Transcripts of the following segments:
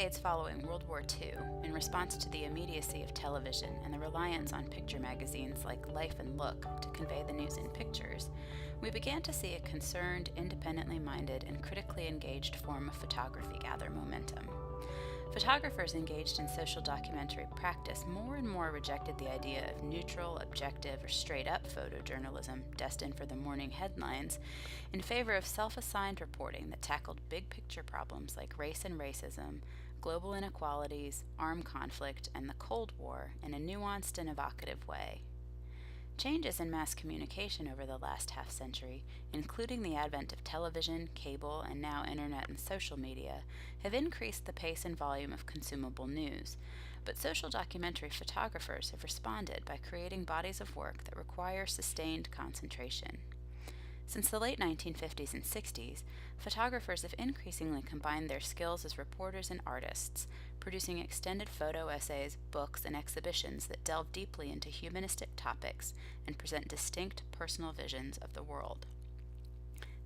decades following World War II, in response to the immediacy of television and the reliance on picture magazines like Life and Look to convey the news in pictures, we began to see a concerned, independently minded, and critically engaged form of photography gather momentum. Photographers engaged in social documentary practice more and more rejected the idea of neutral, objective, or straight-up photojournalism destined for the morning headlines in favor of self-assigned reporting that tackled big-picture problems like race and racism, global inequalities, armed conflict, and the Cold War in a nuanced and evocative way. Changes in mass communication over the last half-century, including the advent of television, cable, and now internet and social media, have increased the pace and volume of consumable news, but social documentary photographers have responded by creating bodies of work that require sustained concentration. Since the late 1950s and 60s, photographers have increasingly combined their skills as reporters and artists, producing extended photo essays, books, and exhibitions that delve deeply into humanistic topics and present distinct personal visions of the world.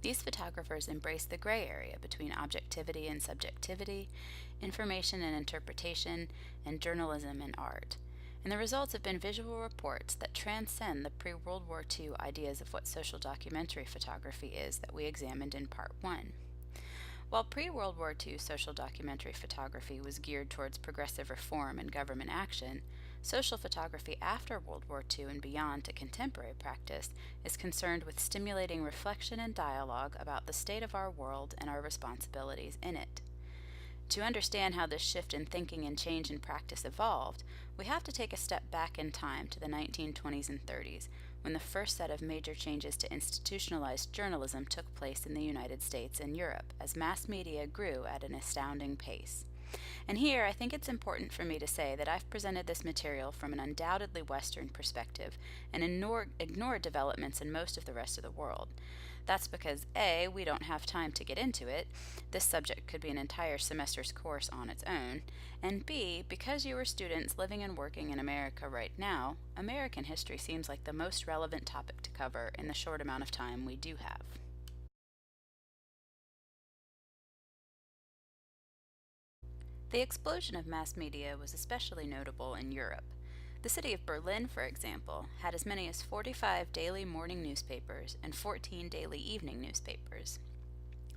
These photographers embrace the gray area between objectivity and subjectivity, information and interpretation, and journalism and art. And the results have been visual reports that transcend the pre-World War II ideas of what social documentary photography is that we examined in Part 1. While pre-World War II social documentary photography was geared towards progressive reform and government action, social photography after World War II and beyond to contemporary practice is concerned with stimulating reflection and dialogue about the state of our world and our responsibilities in it. To understand how this shift in thinking and change in practice evolved, we have to take a step back in time to the 1920s and 30s, when the first set of major changes to institutionalized journalism took place in the United States and Europe, as mass media grew at an astounding pace. And here, I think it's important for me to say that I've presented this material from an undoubtedly Western perspective and ignored developments in most of the rest of the world. That's because A, we don't have time to get into it, this subject could be an entire semester's course on its own, and B, because you are students living and working in America right now, American history seems like the most relevant topic to cover in the short amount of time we do have. The explosion of mass media was especially notable in Europe. The city of Berlin, for example, had as many as 45 daily morning newspapers and 14 daily evening newspapers.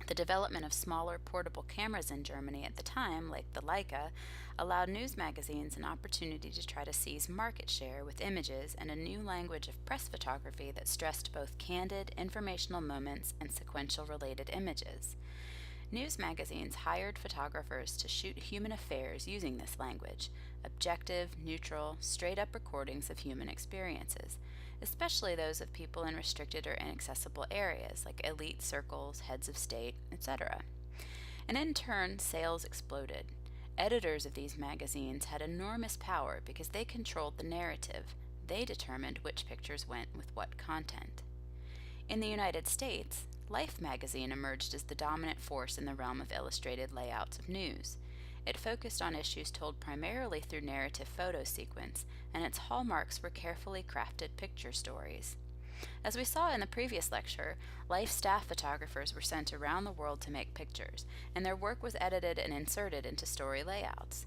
The development of smaller portable cameras in Germany at the time, like the Leica, allowed news magazines an opportunity to try to seize market share with images and a new language of press photography that stressed both candid, informational moments and sequential related images. News magazines hired photographers to shoot human affairs using this language, objective, neutral, straight-up recordings of human experiences, especially those of people in restricted or inaccessible areas like elite circles, heads of state, etc. And in turn, sales exploded. Editors of these magazines had enormous power because they controlled the narrative. They determined which pictures went with what content. In the United States, Life magazine emerged as the dominant force in the realm of illustrated layouts of news. It focused on issues told primarily through narrative photo sequence, and its hallmarks were carefully crafted picture stories. As we saw in the previous lecture, Life staff photographers were sent around the world to make pictures, and their work was edited and inserted into story layouts.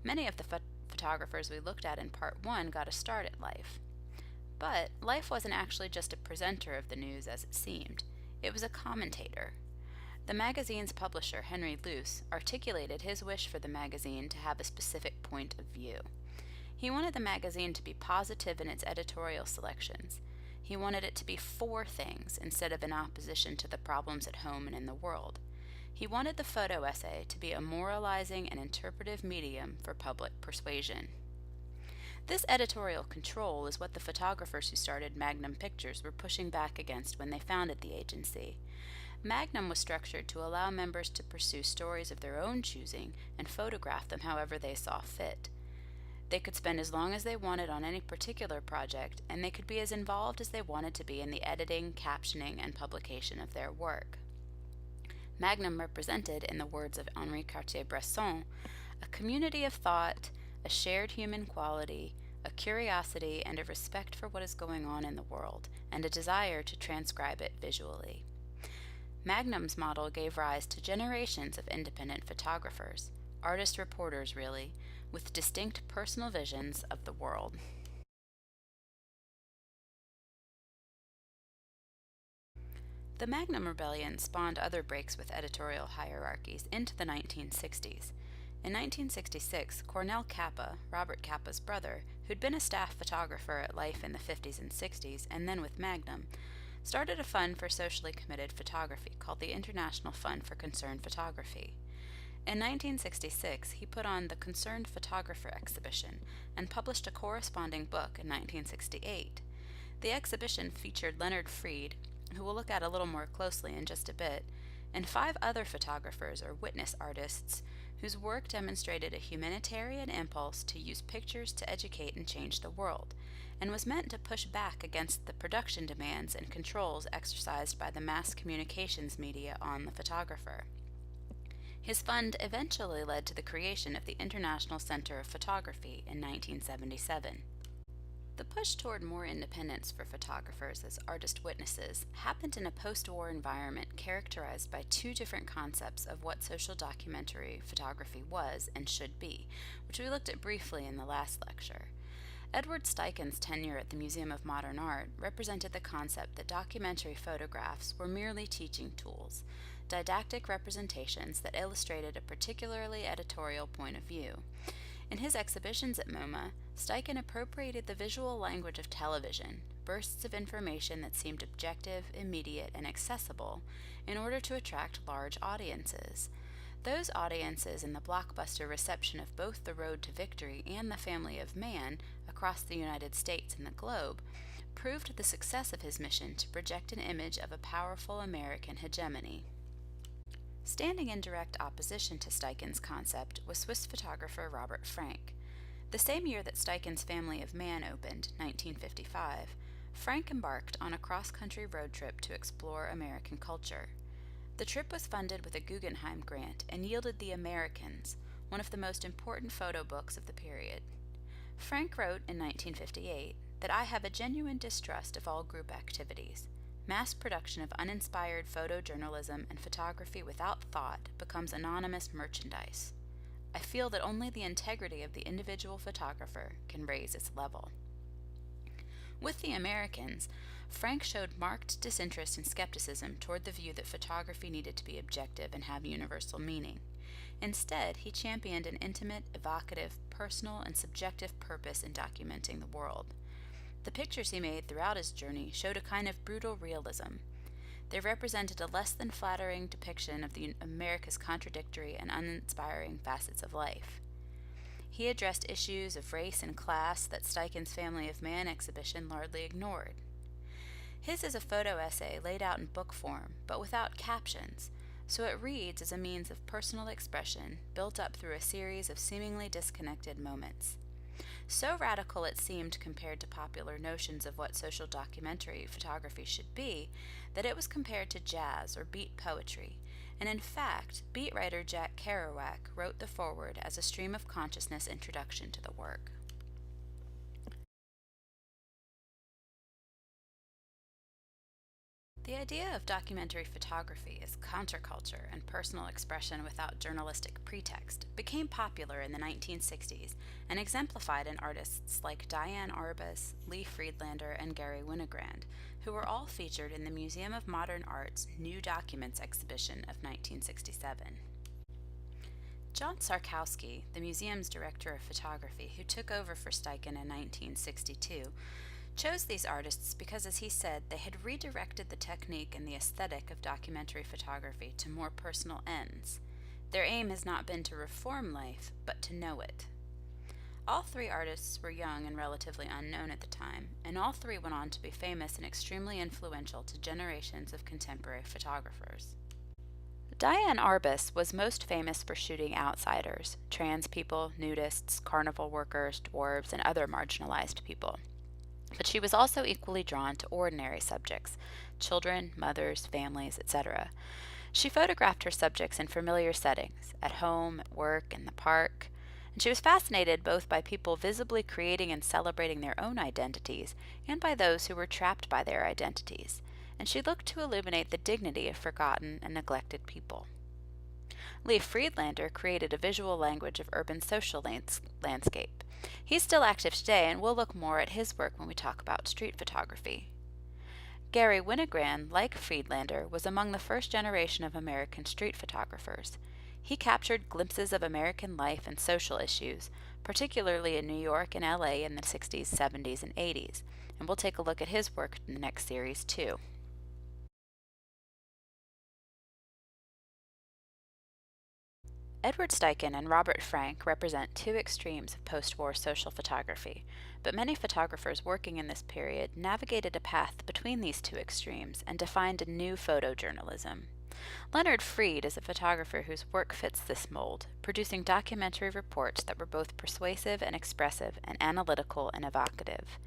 Many of the photographers we looked at in Part 1 got a start at Life. But Life wasn't actually just a presenter of the news as it seemed. It was a commentator. The magazine's publisher, Henry LUCE, articulated his wish for the magazine to have a specific point of view. He wanted the magazine to be positive in its editorial selections. He wanted it to be for things instead of in opposition to the problems at home and in the world. He wanted the photo essay to be a moralizing and interpretive medium for public persuasion. This editorial control is what the photographers who started Magnum Pictures were pushing back against when they founded the agency. Magnum was structured to allow members to pursue stories of their own choosing and photograph them however they saw fit. They could spend as long as they wanted on any particular project, and they could be as involved as they wanted to be in the editing, captioning, and publication of their work. Magnum represented, in the words of Henri Cartier-Bresson, a community of thought, a shared human quality, a curiosity and a respect for what is going on in the world, and a desire to transcribe it visually. Magnum's model gave rise to generations of independent photographers, artist-reporters really, with distinct personal visions of the world. The Magnum Rebellion spawned other breaks with editorial hierarchies into the 1960s. In 1966, Cornell CAPA, Robert Capa's brother, who'd been a staff photographer at Life in the 50s and 60s and then with Magnum, started a fund for socially committed photography called the International Fund for Concerned Photography. In 1966, he put on the Concerned Photographer exhibition and published a corresponding book in 1968. The exhibition featured Leonard Freed, who we'll look at a little more closely in just a bit, and 5 other photographers or witness artists whose work demonstrated a humanitarian impulse to use pictures to educate and change the world, and was meant to push back against the production demands and controls exercised by the mass communications media on the photographer. His fund eventually led to the creation of the International Center of Photography in 1977. The push toward more independence for photographers as artist witnesses happened in a post-war environment characterized by 2 different concepts of what social documentary photography was and should be, which we looked at briefly in the last lecture. Edward Steichen's tenure at the Museum of Modern Art represented the concept that documentary photographs were merely teaching tools, didactic representations that illustrated a particularly editorial point of view. In his exhibitions at MoMA, Steichen appropriated the visual language of television, bursts of information that seemed objective, immediate, and accessible, in order to attract large audiences. Those audiences in the blockbuster reception of both The Road to Victory and The Family of Man across the United States and the globe proved the success of his mission to project an image of a powerful American hegemony. Standing in direct opposition to Steichen's concept was Swiss photographer Robert Frank. The same year that Steichen's Family of Man opened, 1955, Frank embarked on a cross-country road trip to explore American culture. The trip was funded with a Guggenheim grant and yielded The Americans, one of the most important photo books of the period. Frank wrote in 1958 that I have a genuine distrust of all group activities. Mass production of uninspired photojournalism and photography without thought becomes anonymous merchandise. I feel that only the integrity of the individual photographer can raise its level. With The Americans, Frank showed marked disinterest and skepticism toward the view that photography needed to be objective and have universal meaning. Instead, he championed an intimate, evocative, personal, and subjective purpose in documenting the world. The pictures he made throughout his journey showed a kind of brutal realism. They represented a less than flattering depiction of America's contradictory and uninspiring facets of life. He addressed issues of race and class that Steichen's Family of Man exhibition largely ignored. His is a photo essay laid out in book form, but without captions, so it reads as a means of personal expression built up through a series of seemingly disconnected moments. So radical it seemed compared to popular notions of what social documentary photography should be, that it was compared to jazz or beat poetry, and in fact, beat writer Jack Kerouac wrote the foreword as a stream of consciousness introduction to the work. The idea of documentary photography as counterculture and personal expression without journalistic pretext became popular in the 1960s and exemplified in artists like Diane Arbus, Lee Friedlander, and Garry Winogrand, who were all featured in the Museum of Modern Art's New Documents exhibition of 1967. John SZARKOWSKI, the museum's director of photography who took over for Steichen in 1962, chose these artists because, as he said, they had redirected the technique and the aesthetic of documentary photography to more personal ends. Their aim has not been to reform life, but to know it. All 3 artists were young and relatively unknown at the time, and all 3 went on to be famous and extremely influential to generations of contemporary photographers. Diane Arbus was most famous for shooting outsiders, trans people, nudists, carnival workers, dwarves, and other marginalized people. But she was also equally drawn to ordinary subjects, children, mothers, families, etc. She photographed her subjects in familiar settings, at home, at work, in the park, and she was fascinated both by people visibly creating and celebrating their own identities and by those who were trapped by their identities, and she looked to illuminate the dignity of forgotten and neglected people. Lee Friedlander created a visual language of urban social landscape. He's still active today, and we'll look more at his work when we talk about street photography. Gary Winogrand, like Friedlander, was among the first generation of American street photographers. He captured glimpses of American life and social issues, particularly in New York and LA in the 60s, 70s, and 80s, and we'll take a look at his work in the next series too. Edward Steichen and Robert Frank represent two extremes of post-war social photography, but many photographers working in this period navigated a path between these two extremes and defined a new photojournalism. Leonard Freed is a photographer whose work fits this mold, producing documentary reports that were both persuasive and expressive and analytical and evocative.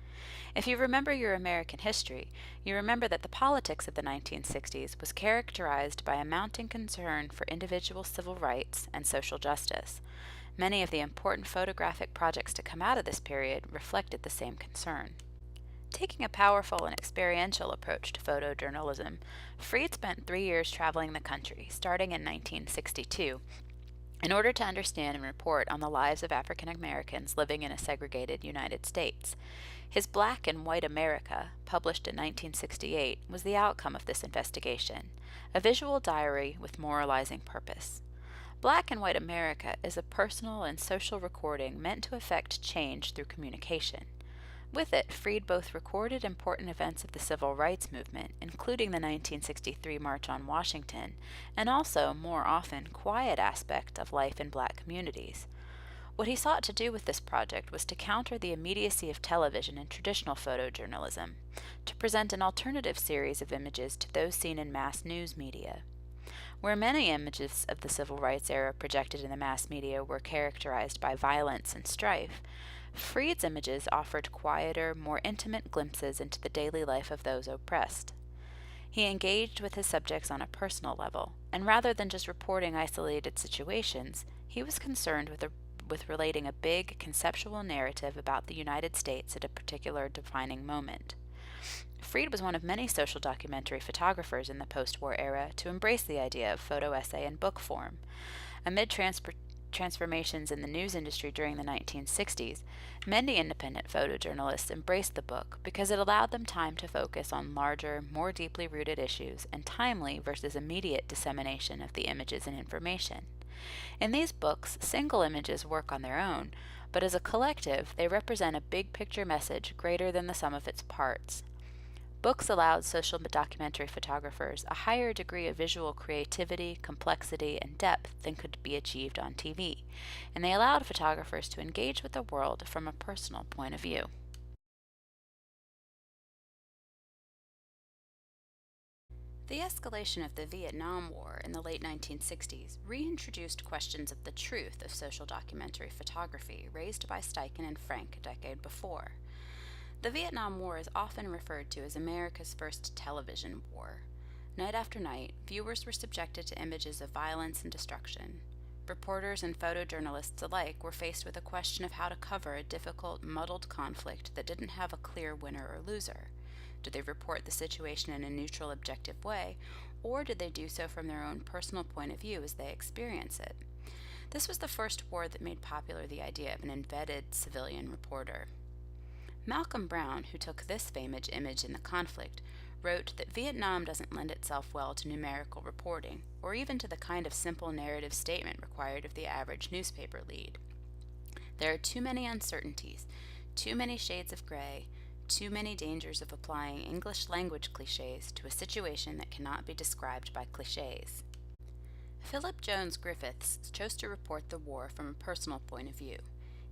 If you remember your American history, you remember that the politics of the 1960s was characterized by a mounting concern for individual civil rights and social justice. Many of the important photographic projects to come out of this period reflected the same concern. Taking a powerful and experiential approach to photojournalism, Freed spent 3 years traveling the country, starting in 1962, in order to understand and report on the lives of African Americans living in a segregated United States. His Black and White America, published in 1968, was the outcome of this investigation, a visual diary with moralizing purpose. Black and White America is a personal and social recording meant to effect change through communication. With it, Freed both recorded important events of the civil rights movement, including the 1963 March on Washington, and also, more often, quiet aspects of life in black communities. What he sought to do with this project was to counter the immediacy of television and traditional photojournalism, to present an alternative series of images to those seen in mass news media. Where many images of the civil rights era projected in the mass media were characterized by violence and strife, Freed's images offered quieter, more intimate glimpses into the daily life of those oppressed. He engaged with his subjects on a personal level, and rather than just reporting isolated situations, he was concerned with relating a big, conceptual narrative about the United States at a particular defining moment. Freed was one of many social documentary photographers in the post-war era to embrace the idea of photo essay in book form. Amid transformations in the news industry during the 1960s, many independent photojournalists embraced the book because it allowed them time to focus on larger, more deeply rooted issues and timely versus immediate dissemination of the images and information. In these books, single images work on their own, but as a collective, they represent a big picture message greater than the sum of its parts. Books allowed social documentary photographers a higher degree of visual creativity, complexity, and depth than could be achieved on TV, and they allowed photographers to engage with the world from a personal point of view. The escalation of the Vietnam War in the late 1960s reintroduced questions of the truth of social documentary photography raised by Steichen and Frank a decade before. The Vietnam War is often referred to as America's first television war. Night after night, viewers were subjected to images of violence and destruction. Reporters and photojournalists alike were faced with a question of how to cover a difficult, muddled conflict that didn't have a clear winner or loser. Did they report the situation in a neutral, objective way, or did they do so from their own personal point of view as they experience it? This was the first war that made popular the idea of an embedded civilian reporter. Malcolm Browne, who took this famous image in the conflict, wrote that Vietnam doesn't lend itself well to numerical reporting, or even to the kind of simple narrative statement required of the average newspaper lead. There are too many uncertainties, too many shades of gray, too many dangers of applying English language cliches to a situation that cannot be described by cliches. Philip Jones Griffiths chose to report the war from a personal point of view.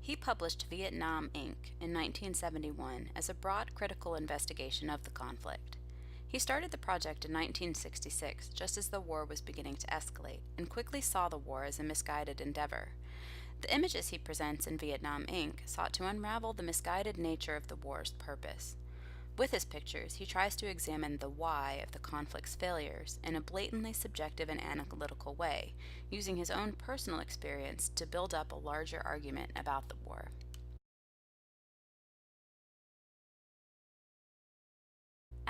He published Vietnam, Inc. in 1971 as a broad critical investigation of the conflict. He started the project in 1966, just as the war was beginning to escalate, and quickly saw the war as a misguided endeavor. The images he presents in Vietnam, Inc. sought to unravel the misguided nature of the war's purpose. With his pictures, he tries to examine the why of the conflict's failures in a blatantly subjective and analytical way, using his own personal experience to build up a larger argument about the war.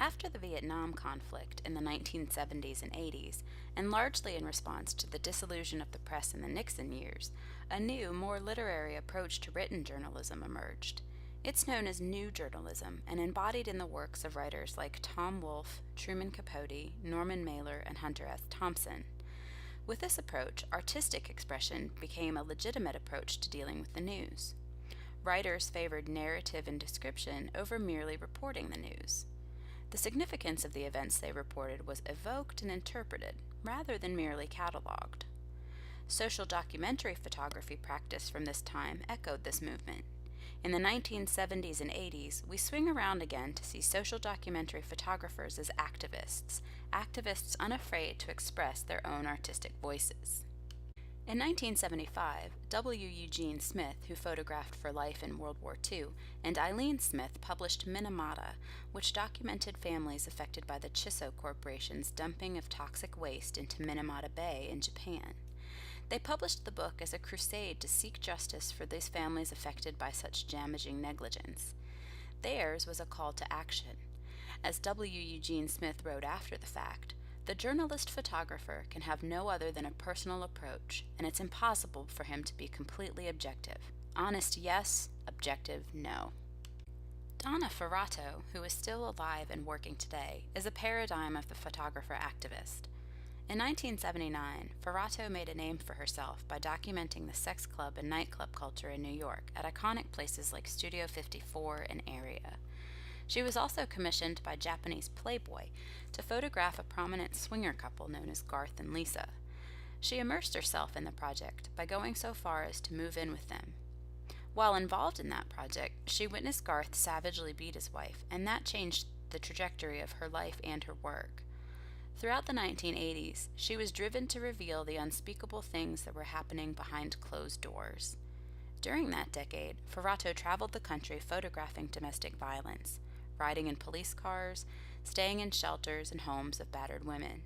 After the Vietnam conflict in the 1970s and 80s, and largely in response to the disillusion of the press in the Nixon years, a new, more literary approach to written journalism emerged. It's known as New Journalism and embodied in the works of writers like Tom Wolfe, Truman Capote, Norman Mailer, and Hunter S. Thompson. With this approach, artistic expression became a legitimate approach to dealing with the news. Writers favored narrative and description over merely reporting the news. The significance of the events they reported was evoked and interpreted, rather than merely cataloged. Social documentary photography practice from this time echoed this movement. In the 1970s and 80s, we swing around again to see social documentary photographers as activists, activists unafraid to express their own artistic voices. In 1975, EUGENE Smith, who photographed for Life in World War II, and Eileen Smith published Minamata, which documented families affected by the Chiso Corporation's dumping of toxic waste into Minamata Bay in Japan. They published the book as a crusade to seek justice for these families affected by such damaging negligence. Theirs was a call to action. As EUGENE Smith wrote after the fact, the journalist-photographer can have no other than a personal approach, and it's impossible for him to be completely objective. Honest, yes; objective, no. Donna FERRATO, who is still alive and working today, is a paradigm of the photographer-activist. In 1979, FERRATO made a name for herself by documenting the sex club and nightclub culture in New York at iconic places like Studio 54 and Area. She was also commissioned by Japanese Playboy to photograph a prominent swinger couple known as Garth and Lisa. She immersed herself in the project by going so far as to move in with them. While involved in that project, she witnessed Garth savagely beat his wife, and that changed the trajectory of her life and her work. Throughout the 1980s, she was driven to reveal the unspeakable things that were happening behind closed doors. During that decade, FERRATO traveled the country photographing domestic violence, riding in police cars, staying in shelters and homes of battered women.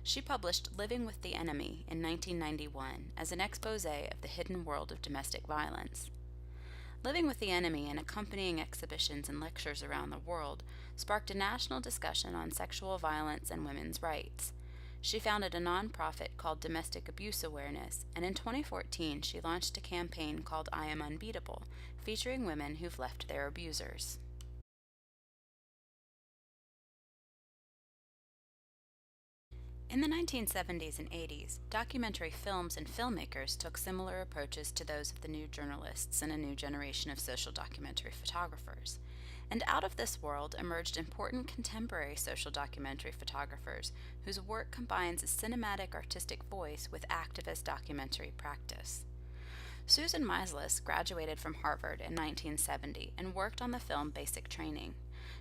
She published Living with the Enemy in 1991 as an expose of the hidden world of domestic violence. Living with the Enemy and accompanying exhibitions and lectures around the world sparked a national discussion on sexual violence and women's rights. She founded a nonprofit called Domestic Abuse Awareness, and in 2014 she launched a campaign called I Am Unbeatable, featuring women who've left their abusers. In the 1970s and 80s, documentary films and filmmakers took similar approaches to those of the new journalists and a new generation of social documentary photographers. And out of this world emerged important contemporary social documentary photographers whose work combines a cinematic artistic voice with activist documentary practice. Susan Meiselas graduated from Harvard in 1970 and worked on the film Basic Training.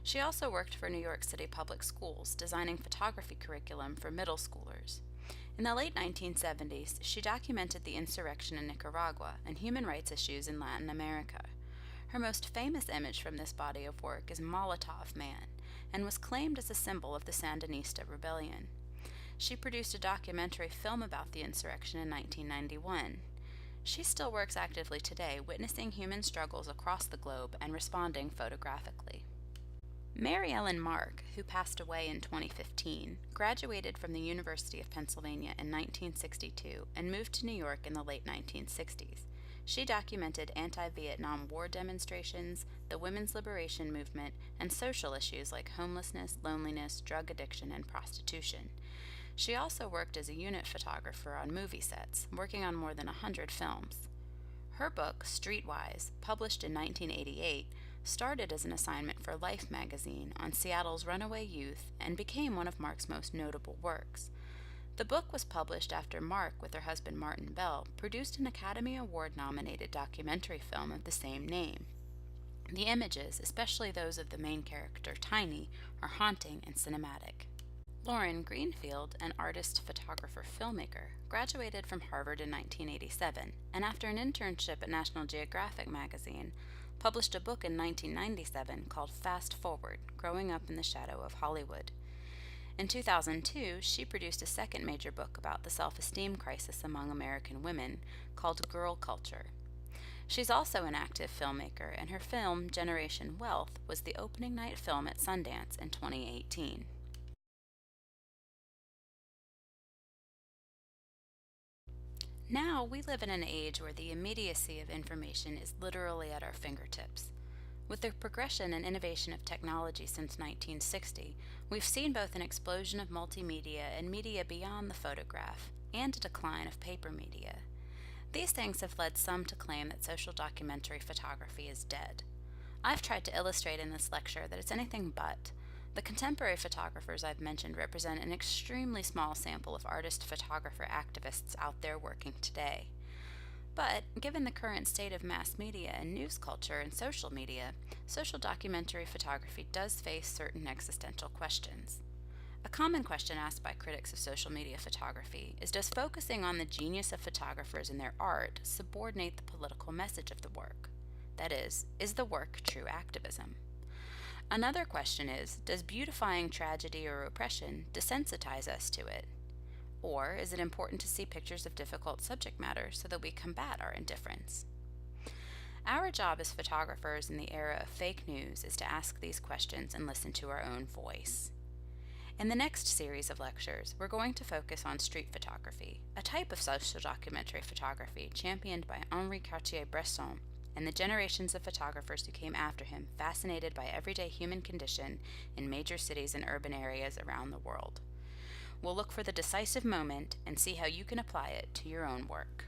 She also worked for New York City Public Schools, designing photography curriculum for middle schoolers. In the late 1970s, she documented the insurrection in Nicaragua and human rights issues in Latin America. Her most famous image from this body of work is Molotov Man, and was claimed as a symbol of the Sandinista rebellion. She produced a documentary film about the insurrection in 1991. She still works actively today, witnessing human struggles across the globe and responding photographically. Mary Ellen Mark, who passed away in 2015, graduated from the University of Pennsylvania in 1962 and moved to New York in the late 1960s. She documented anti-Vietnam War demonstrations, the women's liberation movement, and social issues like homelessness, loneliness, drug addiction, and prostitution. She also worked as a unit photographer on movie sets, working on more than 100 films. Her book, Streetwise, published in 1988, started as an assignment for Life magazine on Seattle's runaway youth and became one of Mark's most notable works. The book was published after Mark, with her husband Martin Bell, produced an Academy Award-nominated documentary film of the same name. The images, especially those of the main character, Tiny, are haunting and cinematic. Lauren Greenfield, an artist, photographer, filmmaker, graduated from Harvard in 1987, and after an internship at National Geographic magazine, published a book in 1997 called Fast Forward: Growing Up in the Shadow of Hollywood. In 2002, she produced a second major book about the self-esteem crisis among American women called Girl Culture. She's also an active filmmaker, and her film, Generation Wealth, was the opening night film at Sundance in 2018. Now, we live in an age where the immediacy of information is literally at our fingertips. With the progression and innovation of technology since 1960, we've seen both an explosion of multimedia and media beyond the photograph, and a decline of paper media. These things have led some to claim that social documentary photography is dead. I've tried to illustrate in this lecture that it's anything but. The contemporary photographers I've mentioned represent an extremely small sample of artist-photographer activists out there working today. But, given the current state of mass media and news culture and social media, social documentary photography does face certain existential questions. A common question asked by critics of social media photography is, does focusing on the genius of photographers and their art subordinate the political message of the work? That is the work true activism? Another question is, does beautifying tragedy or oppression desensitize us to it? Or is it important to see pictures of difficult subject matter so that we combat our indifference? Our job as photographers in the era of fake news is to ask these questions and listen to our own voice. In the next series of lectures, we're going to focus on street photography, a type of social documentary photography championed by Henri Cartier-Bresson and the generations of photographers who came after him, fascinated by everyday human condition in major cities and urban areas around the world. We'll look for the decisive moment and see how you can apply it to your own work.